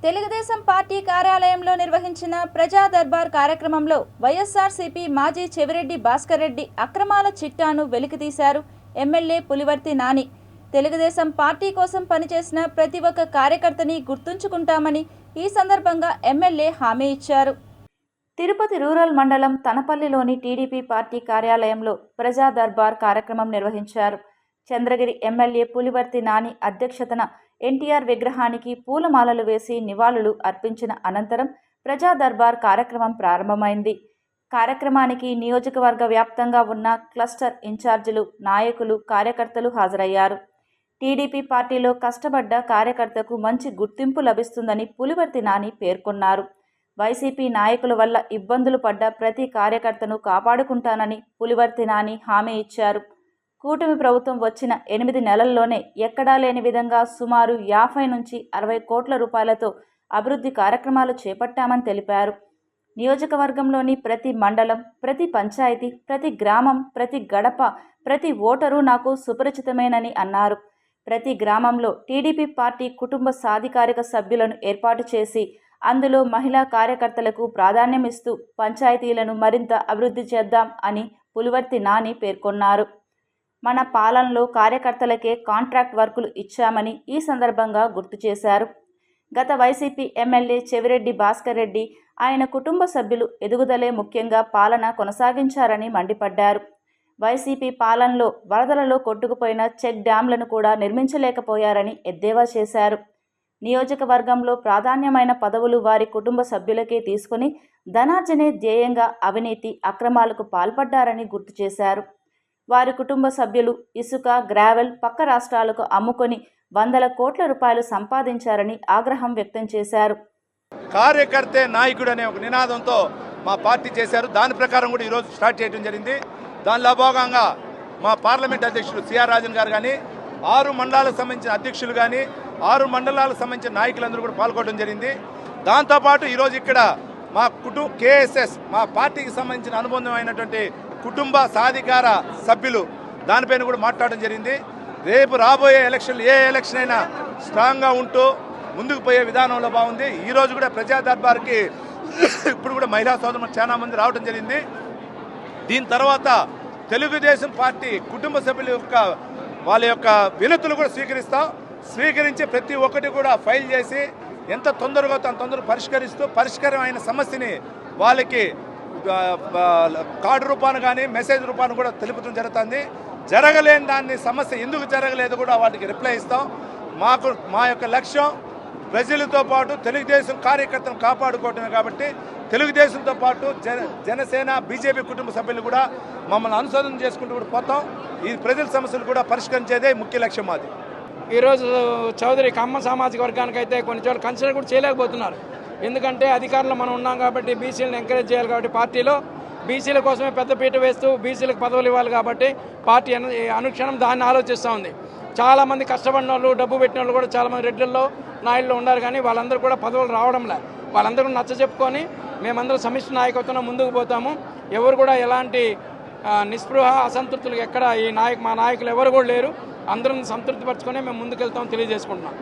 Telugu Desam party కార్యాలయంలో నిర్వహించిన ప్రజా దర్బార్ కార్యక్రమంలో వైఎస్ఆర్సీపీ మాజీ చెవిరెడ్డి భాస్కర్ రెడ్డి అక్రమాల చిట్టాను వెలికితీశారు ఎమ్మెల్యే పులివర్తి నాని. తెలుగుదేశం పార్టీ కోసం పనిచేసిన ప్రతి ఒక్క కార్యకర్తని గుర్తుంచుకుంటామని ఈ సందర్భంగా ఎమ్మెల్యే హామీ ఇచ్చారు. తిరుపతి రూరల్ మండలం తనపల్లిలోని టీడీపీ పార్టీ కార్యాలయంలో ప్రజా దర్బార్ కార్యక్రమం నిర్వహించారు. చంద్రగిరి ఎమ్మెల్యే పులివర్తి నాని అధ్యక్షతన ఎన్టీఆర్ విగ్రహానికి పూలమాలలు వేసి నివాళులు అర్పించిన అనంతరం ప్రజా దర్బార్ కార్యక్రమం ప్రారంభమైంది. కార్యక్రమానికి నియోజకవర్గ వ్యాప్తంగా ఉన్న క్లస్టర్ ఇన్ఛార్జీలు, నాయకులు, కార్యకర్తలు హాజరయ్యారు. టీడీపీ పార్టీలో కష్టపడ్డ కార్యకర్తకు మంచి గుర్తింపు లభిస్తుందని పులివర్తి నాని పేర్కొన్నారు. వైసీపీ నాయకుల వల్ల ఇబ్బందులు పడ్డ ప్రతి కార్యకర్తను కాపాడుకుంటానని పులివర్తి నాని హామీ ఇచ్చారు. కూటమి ప్రభుత్వం వచ్చిన 8 నెలల్లోనే ఎక్కడా లేని విధంగా సుమారు 50 నుంచి 60 కోట్ల రూపాయలతో అభివృద్ధి కార్యక్రమాలు చేపట్టామని తెలిపారు. నియోజకవర్గంలోని ప్రతి మండలం, ప్రతి పంచాయతీ, ప్రతి గ్రామం, ప్రతి గడప, ప్రతి ఓటరు నాకు సుపరిచితమేనని అన్నారు. ప్రతి గ్రామంలో టీడీపీ పార్టీ కుటుంబ సాధికారిక సభ్యులను ఏర్పాటు చేసి అందులో మహిళా కార్యకర్తలకు ప్రాధాన్యం ఇస్తూ పంచాయతీలను మరింత అభివృద్ధి చేద్దాం అని పులివర్తి నాని పేర్కొన్నారు. మన పాలనలో కార్యకర్తలకే కాంట్రాక్ట్ వర్కులు ఇచ్చామని ఈ సందర్భంగా గుర్తు చేశారు. గత వైసీపీ ఎమ్మెల్యే చెవిరెడ్డి భాస్కర్ రెడ్డి, ఆయన కుటుంబ సభ్యులు ఎదుగుదలే ముఖ్యంగా పాలన కొనసాగించారని మండిపడ్డారు. వైసీపీ పాలనలో వరదలలో కొట్టుకుపోయిన చెక్ డ్యాంలను కూడా నిర్మించలేకపోయారని ఎద్దేవా చేశారు. నియోజకవర్గంలో ప్రాధాన్యమైన పదవులు వారి కుటుంబ సభ్యులకే తీసుకుని ధనార్జనే ధ్యేయంగా అవినీతి, అక్రమాలకు పాల్పడ్డారని గుర్తు చేశారు. వారి కుటుంబ సభ్యులు ఇసుక, గ్రావెల్ పక్క రాష్ట్రాలకు అమ్ముకొని వందల కోట్ల రూపాయలు సంపాదించారని ఆగ్రహం వ్యక్తం చేశారు. కార్యకర్తే నాయకుడు అనే ఒక నినాదంతో మా పార్టీ చేశారు. దాని ప్రకారం కూడా ఈరోజు స్టార్ట్ చేయడం జరిగింది. దానిలో భాగంగా మా పార్లమెంట్ అధ్యక్షులు సిఆర్ రాజన్ గారు కానీ, 6 మండలాలకు సంబంధించిన అధ్యక్షులు కానీ, 6 మండలాలకు సంబంధించిన నాయకులందరూ కూడా పాల్గొనడం జరిగింది. దాంతోపాటు ఈరోజు ఇక్కడ మా కేఎస్ఎస్, మా పార్టీకి సంబంధించిన అనుబంధమైనటువంటి కుటుంబ సాధికార సభ్యులు దానిపైన కూడా మాట్లాడడం జరిగింది. రేపు రాబోయే ఎలక్షన్లు ఏ ఎలక్షన్ అయినా స్ట్రాంగ్గా ఉంటూ ముందుకు పోయే విధానంలో బాగుంది. ఈరోజు కూడా ప్రజా దర్బార్కి ఇప్పుడు కూడా మహిళా సోదరులు చాలా మంది రావడం జరిగింది. దీని తర్వాత తెలుగుదేశం పార్టీ కుటుంబ సభ్యుల యొక్క వాళ్ళ యొక్క వినతులు కూడా స్వీకరించి ప్రతి ఒక్కటి కూడా ఫైల్ చేసి ఎంత తొందరగా తొందరగా పరిష్కారమైన సమస్యని వాళ్ళకి కార్డు రూపాన్ని కానీ మెసేజ్ రూపాన్ని కూడా తెలుపడం జరుగుతుంది. జరగలేని దాన్ని సమస్య ఎందుకు జరగలేదు కూడా వాటికి రిప్లై ఇస్తాం. మా యొక్క లక్ష్యం ప్రజలతో పాటు తెలుగుదేశం కార్యకర్తలను కాపాడుకోవటమే కాబట్టి తెలుగుదేశంతో పాటు జనసేన, బీజేపీ కుటుంబ సభ్యులు కూడా మమ్మల్ని అనుసరణ చేసుకుంటూ కూడా పోతాం. ఈ ప్రజల సమస్యలు కూడా పరిష్కరించేదే ముఖ్య లక్ష్యం మాది. ఈరోజు చౌదరి కమ్మ సామాజిక వర్గానికి అయితే కొన్ని చోట్ల కన్సిడర్ కూడా చేయలేకపోతున్నారు. ఎందుకంటే అధికారంలో మనం ఉన్నాం కాబట్టి బీసీలను ఎంకరేజ్ చేయాలి కాబట్టి పార్టీలో బీసీల కోసమే పెద్దపీట వేస్తూ బీసీలకు పదవులు ఇవ్వాలి కాబట్టి పార్టీ అనుక్షణం దాన్ని ఆలోచిస్తూ ఉంది. చాలామంది కష్టపడిన వాళ్ళు, డబ్బు పెట్టిన వాళ్ళు కూడా చాలామంది రెడ్డిల్లో, నాయుడులో ఉన్నారు. కానీ వాళ్ళందరూ కూడా పదవులు రావడంలే. వాళ్ళందరూ నచ్చ చెప్పుకొని మేమందరం సమిష్టి నాయకత్వంలో ముందుకు పోతాము. ఎవరు కూడా ఎలాంటి నిస్పృహ, అసంతృప్తులు ఎక్కడ మా నాయకులు ఎవరు కూడా లేరు. అందరం సంతృప్తిపరచుకొని మేము ముందుకెళ్తామని తెలియజేసుకుంటున్నాం.